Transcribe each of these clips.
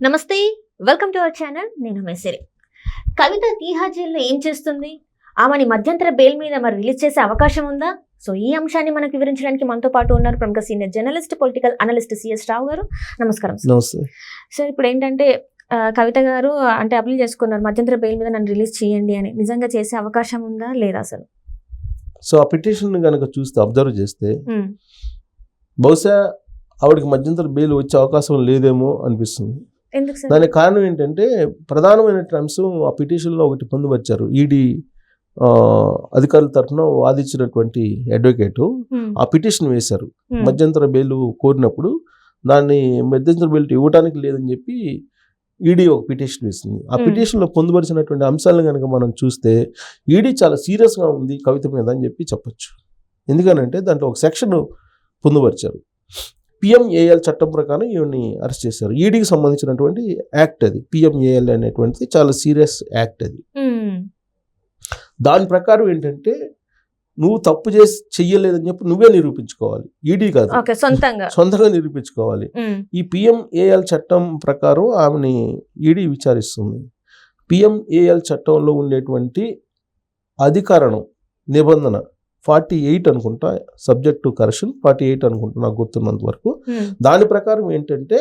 నమస్తే, welcome to our channel. నేను మెస్సరి. కవిత తీహార్ జైల్లో ఏం చేస్తుంది? ఆమెని మధ్యంతర బెయిల్ మీద మరి రిలీజ్ చేసే అవకాశం ఉందా? సో ఈ అంశాన్ని మనకు వివరించడానికి మనతో పాటు ఉన్నారు ప్రముఖ senior journalist, political analyst CS Rao గారు. నమస్కారం. నమస్తే. సో ఇప్పుడు ఏంటంటే కవిత గారు అంటే అప్పీల్ చేసుకున్నారు, మధ్యంతర బెయిల్ మీద నన్ను రిలీజ్ చేయండి అని. నిజంగా చేసే అవకాశం ఉందా లేదా అసలు? సో ఆ పిటిషన్ కనుక చూస్తే, అబ్జర్వ్ చేస్తే బహుశా ఆవిడకి మధ్యంతర బెయిల్ వచ్చే అవకాశం లేదేమో అనిపిస్తుంది. దానికి కారణం ఏంటంటే, ప్రధానమైన అంశం ఆ పిటిషన్లో ఒకటి పొందుపరిచారు. ఈడీ అధికారుల తరఫున వాదించినటువంటి అడ్వకేటు ఆ పిటిషన్ వేశారు. మధ్యంతర బెయిల్ కోరినప్పుడు దాన్ని మధ్యంతర బెయిల్ ఇవ్వడానికి లేదని చెప్పి ఈడీ ఒక పిటిషన్ వేసింది. ఆ పిటిషన్లో పొందుపరిచినటువంటి అంశాలను కనుక మనం చూస్తే, ఈడీ చాలా సీరియస్గా ఉంది కవిత మీద అని చెప్పి చెప్పొచ్చు. ఎందుకనంటే దాంట్లో ఒక సెక్షన్ పొందుపరిచారు. పిఎంఏఎల్ చట్టం ప్రకారం ఈవిని అరెస్ట్ చేశారు. ఈడీకి సంబంధించినటువంటి యాక్ట్ అది. పిఎంఏఎల్ అనేటువంటిది చాలా సీరియస్ యాక్ట్ అది. దాని ప్రకారం ఏంటంటే, నువ్వు తప్పు చెయ్యలేదని చెప్పి నువ్వే నిరూపించుకోవాలి. ఈడీ కాదు, సొంతంగా నిరూపించుకోవాలి. ఈ పిఎంఏఎల్ చట్టం ప్రకారం ఆమెని ఈడీ విచారిస్తుంది. పిఎంఏఎల్ చట్టంలో ఉండేటువంటి అధికరణం నిబంధన 48 అనుకుంటా, సబ్జెక్ట్ టు కరెక్షన్ 48 అనుకుంటా నాకు గుర్తున్నంత వరకు. దాని ప్రకారం ఏంటంటే,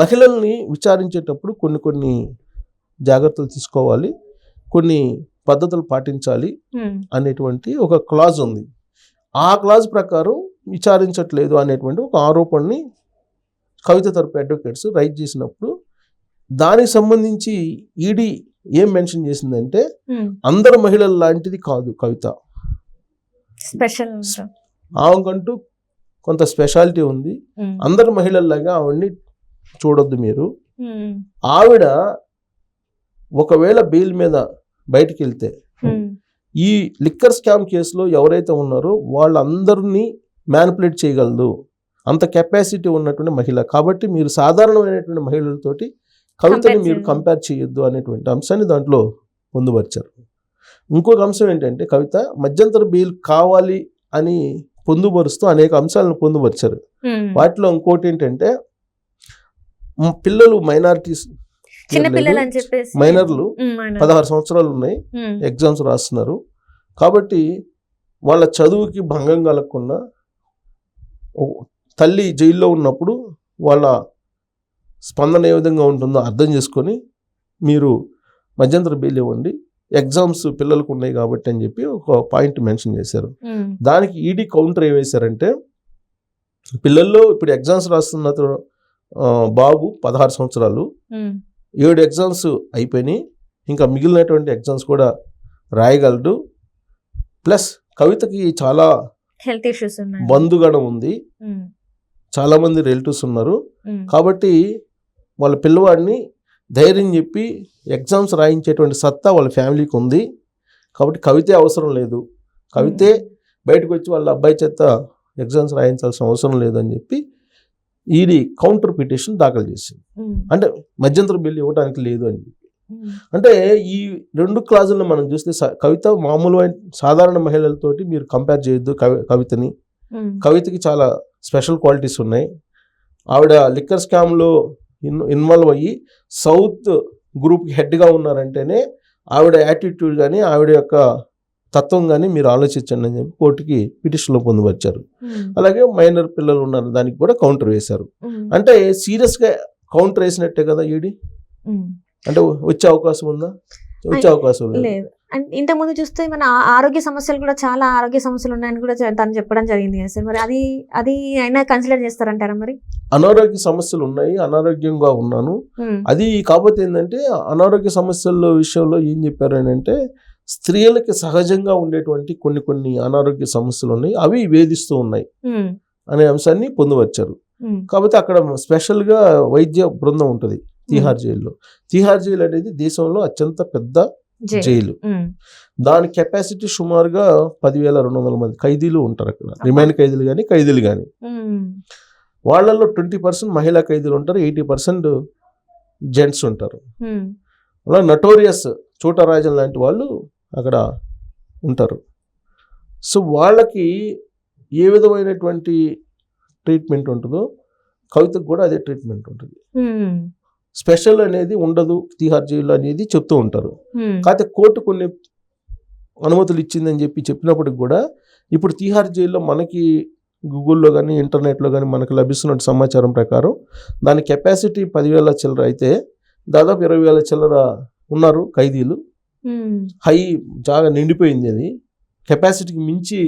మహిళల్ని విచారించేటప్పుడు కొన్ని జాగ్రత్తలు తీసుకోవాలి, కొన్ని పద్ధతులు పాటించాలి అనేటువంటి ఒక క్లాజ్ ఉంది. ఆ క్లాజ్ ప్రకారం విచారించట్లేదు అనేటువంటి ఒక ఆరోపణని కవిత తరపు అడ్వకేట్స్ రైజ్ చేసినప్పుడు, దానికి సంబంధించి ఈడీ ఏం మెన్షన్ చేసిందంటే, అందరు మహిళల లాంటిది కాదు కవిత, స్పెషల్, ఆమెకంటూ కొంత స్పెషాలిటీ ఉంది. అందరు మహిళల్లాగా ఆవిడ్ని చూడొద్దు మీరు. ఆవిడ ఒకవేళ బెయిల్ మీద బయటికి వెళ్తే, ఈ లిక్కర్ స్కామ్ కేసులో ఎవరైతే ఉన్నారో వాళ్ళందరినీ మ్యానిపులేట్ చేయగలదు, అంత కెపాసిటీ ఉన్నటువంటి మహిళ. కాబట్టి మీరు సాధారణమైనటువంటి మహిళలతోటి కవితని మీరు కంపేర్ చేయొద్దు అనేటువంటి అంశాన్ని దాంట్లో పొందుపరిచారు. ఇంకొక అంశం ఏంటంటే, కవిత మధ్యంతర బెయిల్ కావాలి అని పొందుపరుస్తూ అనేక అంశాలను పొందుపరిచారు. వాటిలో ఇంకోటి ఏంటంటే, పిల్లలు మైనారిటీస్, మైనర్లు 16 సంవత్సరాలు ఉన్నాయి, ఎగ్జామ్స్ రాస్తున్నారు. కాబట్టి వాళ్ళ చదువుకి భంగం కలగకుండా, తల్లి జైల్లో ఉన్నప్పుడు వాళ్ళ స్పందన ఏ విధంగా ఉంటుందో అర్థం చేసుకొని మీరు మధ్యంతర బెయిల్ ఇవ్వండి, ఎగ్జామ్స్ పిల్లలకు ఉన్నాయి కాబట్టి అని చెప్పి ఒక పాయింట్ మెన్షన్ చేశారు. దానికి ఈడీ కౌంటర్ ఏమేశారంటే, పిల్లల్లో ఇప్పుడు ఎగ్జామ్స్ రాస్తున్న బాబు 16 సంవత్సరాలు, 7 ఎగ్జామ్స్ అయిపోయినాయి, ఇంకా మిగిలినటువంటి ఎగ్జామ్స్ కూడా రాయగలడు. ప్లస్ కవితకి చాలా హెల్త్ ఇష్యూస్ ఉన్నాయి, బంధుగణం ఉంది, చాలా మంది రిలేటివ్స్ ఉన్నారు. కాబట్టి వాళ్ళ పిల్లవాడిని ధైర్యం చెప్పి ఎగ్జామ్స్ రాయించేటువంటి సత్తా వాళ్ళ ఫ్యామిలీకి ఉంది. కాబట్టి కవితే అవసరం లేదు, కవితే బయటకు వచ్చి వాళ్ళ అబ్బాయి చేత ఎగ్జామ్స్ రాయించాల్సిన అవసరం లేదని చెప్పి ఈడీ కౌంటర్ పిటిషన్ దాఖలు చేసింది. అంటే మధ్యంతర బిల్లు ఇవ్వడానికి లేదు అని చెప్పి. అంటే ఈ రెండు క్లాజులను మనం చూస్తే, కవిత మామూలు సాధారణ మహిళలతోటి మీరు కంపేర్ చేయొద్దు కవితని. కవితకి చాలా స్పెషల్ క్వాలిటీస్ ఉన్నాయి. ఆవిడ లిక్కర్ స్కామ్లో ఇన్వాల్వ్ అయ్యి సౌత్ గ్రూప్కి హెడ్గా ఉన్నారంటేనే ఆవిడ యాటిట్యూడ్ కానీ ఆవిడ యొక్క తత్వం కానీ మీరు ఆలోచించండి అని చెప్పి కోర్టుకి పిటిషన్లో పొందుపరిచారు. అలాగే మైనర్ పిల్లలు ఉన్నారు, దానికి కూడా కౌంటర్ వేశారు. అంటే సీరియస్గా కౌంటర్ వేసినట్టే కదా ఈడీ. అంటే వచ్చే అవకాశం ఉందా? వచ్చే అవకాశం లేదు. ఇంతకుముందు చూస్తే మన ఆరోగ్య సమస్యలు కూడా, చాలా ఆరోగ్య సమస్యలు ఉన్నాయని కూడా తను చెప్పడం జరిగింది కదా సార్. మరి అది అయినా కన్సిడర్ చేస్తారంటారా? మరి అనారోగ్య సమస్యలు ఉన్నాయి, అనారోగ్యంగా ఉన్నాను అది. కాకపోతే ఏంటంటే, అనారోగ్య సమస్యల విషయంలో ఏం చెప్పారు అని అంటే, స్త్రీలకి సహజంగా ఉండేటువంటి కొన్ని అనారోగ్య సమస్యలు ఉన్నాయి, అవి వేధిస్తూ ఉన్నాయి అనే అంశాన్ని పొందుపరిచారు. కాకపోతే అక్కడ స్పెషల్గా వైద్య బృందం ఉంటుంది తీహార్ జైల్లో. తీహార్ జైలు అనేది దేశంలో అత్యంత పెద్ద జైలు. దాని కెపాసిటీ సుమారుగా 10,200 మంది ఖైదీలు ఉంటారు అక్కడ. రిమాండ్ ఖైదీలు కానీ వాళ్ళల్లో 20% మహిళా ఖైదీలు ఉంటారు, 80% జెంట్స్ ఉంటారు. అలా నటోరియస్ చోటరాజన్ లాంటి వాళ్ళు అక్కడ ఉంటారు. సో వాళ్ళకి ఏ విధమైనటువంటి ట్రీట్మెంట్ ఉంటుందో కవితకు కూడా అదే ట్రీట్మెంట్ ఉంటుంది. స్పెషల్ అనేది ఉండదు తీహార్ జైలు అనేది చెప్తూ ఉంటారు. కాకపోతే కోర్టు కొన్ని అనుమతులు ఇచ్చిందని చెప్పినప్పటికి కూడా ఇప్పుడు తీహార్ జైల్లో మనకి గూగుల్లో కానీ ఇంటర్నెట్లో కానీ మనకు లభిస్తున్న సమాచారం ప్రకారం దాని కెపాసిటీ 10,000 చిల్లర అయితే దాదాపు 20,000 చిల్లర ఉన్నారు ఖైదీలు. జాగా నిండిపోయింది. అది కెపాసిటీకి మించి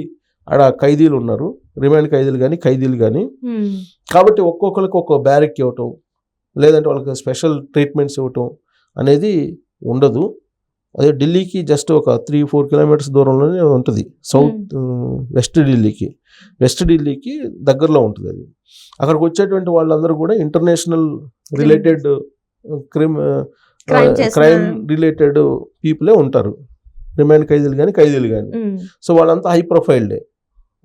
ఆడ ఖైదీలు ఉన్నారు, రిమాండ్ ఖైదీలు కానీ. కాబట్టి ఒక్కొక్కరికి ఒక్కొక్క బ్యారెక్ ఇవ్వటం లేదంటే వాళ్ళకి స్పెషల్ ట్రీట్మెంట్స్ ఇవ్వటం అనేది ఉండదు. అదే ఢిల్లీకి జస్ట్ ఒక 3-4 కిలోమీటర్స్ దూరంలోనే ఉంటుంది. వెస్ట్ ఢిల్లీకి దగ్గరలో ఉంటుంది అది. అక్కడికి వచ్చేటువంటి వాళ్ళందరూ కూడా ఇంటర్నేషనల్ రిలేటెడ్ క్రైమ్ రిలేటెడ్ పీపులే ఉంటారు, రిమాండ్ ఖైదీలు కానీ. సో వాళ్ళంతా హై ప్రొఫైల్డే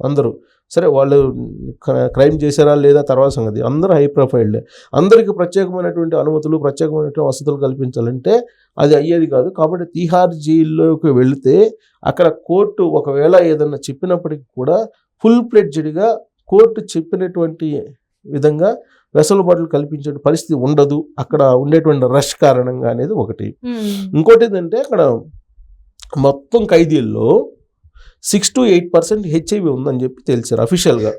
అందరూ. సరే వాళ్ళు క్రైమ్ చేశారా లేదా తర్వాత సంగతి, అందరూ హై ప్రొఫైల్డే. అందరికీ ప్రత్యేకమైనటువంటి అనుమతులు ప్రత్యేకమైనటువంటి వసతులు కల్పించాలంటే అది అయ్యేది కాదు. కాబట్టి తీహార్ జైల్లోకి వెళితే అక్కడ కోర్టు ఒకవేళ ఏదన్నా చెప్పినప్పటికీ కూడా ఫుల్ ప్లెడ్జ్డ్గా కోర్టు చెప్పినటువంటి విధంగా వెసులుబాట్లు కల్పించే పరిస్థితి ఉండదు అక్కడ ఉండేటువంటి రష్ కారణంగా అనేది ఒకటి. ఇంకోటి ఏంటంటే అక్కడ మొత్తం ఖైదీల్లో 6 to 8% HIV ఉందని చెప్పి తెలిసారు అఫీషియల్గా.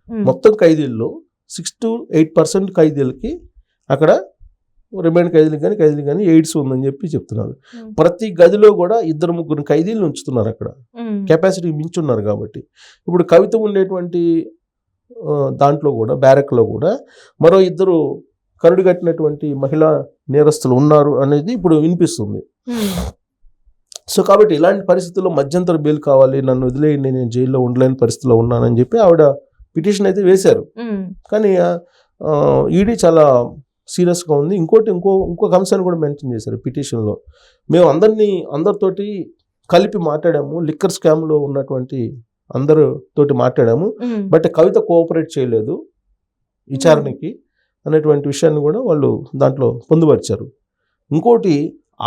మొత్తం ఖైదీల్లో 6 to 8% ఖైదీలకి అక్కడ రిమైండ్ ఖైదీలు కానీ ఎయిడ్స్ ఉందని చెప్పి చెప్తున్నారు. ప్రతి గదిలో కూడా 2-3 ఖైదీలు ఉంచుతున్నారు అక్కడ, కెపాసిటీ మించున్నారు. కాబట్టి ఇప్పుడు కవిత ఉండేటువంటి దాంట్లో కూడా బ్యారెక్లో కూడా మరో 2 కరుడు కట్టినటువంటి మహిళా నేరస్తులు ఉన్నారు అనేది ఇప్పుడు వినిపిస్తుంది. సో కాబట్టి ఇలాంటి పరిస్థితుల్లో మధ్యంతర బెయిల్ కావాలి, నన్ను వదిలేయండి, నేను జైల్లో ఉండలేని పరిస్థితిలో ఉన్నానని చెప్పి ఆవిడ పిటిషన్ అయితే వేశారు. కానీ ఈడీ చాలా సీరియస్గా ఉంది. ఇంకొక అంశాన్ని కూడా మెన్షన్ చేశారు పిటిషన్లో. మేము అందరితోటి కలిపి మాట్లాడాము, లిక్కర్ స్కామ్లో ఉన్నటువంటి అందరితోటి మాట్లాడాము, బట్ కవిత కోఆపరేట్ చేయలేదు విచారణకి అనేటువంటి విషయాన్ని కూడా వాళ్ళు దాంట్లో పొందుపరిచారు. ఇంకోటి,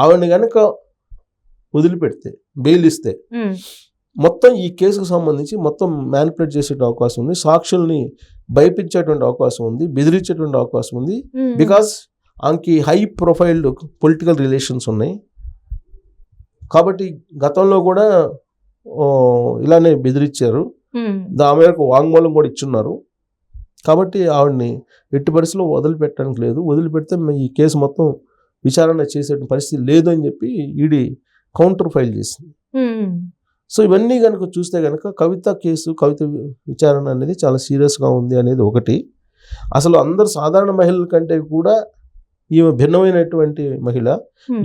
ఆవిడని కనుక వదిలిపెడితే బెయిల్ ఇస్తే మొత్తం ఈ కేసుకు సంబంధించి మొత్తం మ్యానిపులేట్ చేసే అవకాశం ఉంది, సాక్షుల్ని భయపించేటువంటి అవకాశం ఉంది, బెదిరించేటువంటి అవకాశం ఉంది. బికాస్ ఆమెకి హై ప్రొఫైల్డ్ పొలిటికల్ రిలేషన్స్ ఉన్నాయి. కాబట్టి గతంలో కూడా ఇలానే బెదిరించారు, దాని మేరకు వాంగ్మూలం కూడా ఇచ్చున్నారు. కాబట్టి ఆవిడని ఎట్టి పరిస్థితుల్లో వదిలిపెట్టడానికి లేదు, వదిలిపెడితే ఈ కేసు మొత్తం విచారణ చేసే పరిస్థితి లేదు అని చెప్పి ఈడీ కౌంటర్ ఫైల్ చేసింది. సో ఇవన్నీ కనుక చూస్తే కనుక కవిత విచారణ అనేది చాలా సీరియస్గా ఉంది అనేది ఒకటి. అసలు అందరు సాధారణ మహిళల కంటే కూడా ఈమె భిన్నమైనటువంటి మహిళ,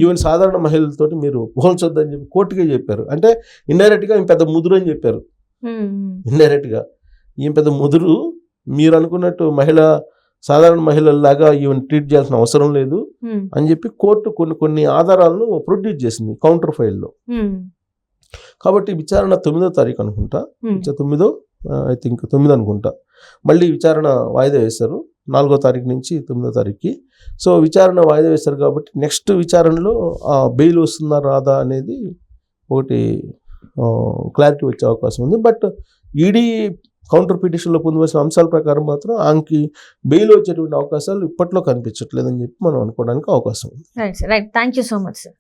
ఈవెన్ సాధారణ మహిళలతోటి మీరు పోల్చొద్దని చెప్పి కోర్టుకే చెప్పారు. అంటే ఇండైరెక్ట్గా ఈమె పెద్ద ముదురు అని చెప్పారు. ఇండైరెక్ట్గా ఈమె పెద్ద ముదురు, మీరు అనుకున్నట్టు సాధారణ మహిళల్లాగా ఈవెన్ ట్రీట్ చేయాల్సిన అవసరం లేదు అని చెప్పి కోర్టు కొన్ని ఆధారాలను ప్రొడ్యూస్ చేసింది కౌంటర్ ఫైల్లో. కాబట్టి విచారణ 9వ తారీఖు అనుకుంటా, 9 అనుకుంటా, మళ్ళీ విచారణ వాయిదా వేశారు 4వ తారీఖు నుంచి 9వ తారీఖుకి. సో విచారణ వాయిదా వేశారు కాబట్టి నెక్స్ట్ విచారణలో బెయిల్ వస్తుందా రాదా అనేది ఒకటి క్లారిటీ వచ్చే అవకాశం ఉంది. బట్ ఈడీ కౌంటర్ పిటిషన్లో పొందవలసిన అంశాల ప్రకారం మాత్రం ఆమెకి బెయిల్ వచ్చేటువంటి అవకాశాలు ఇప్పట్లో కనిపించట్లేదని చెప్పి మనం అనుకోవడానికి అవకాశం ఉంది. Right, thank you so much sir.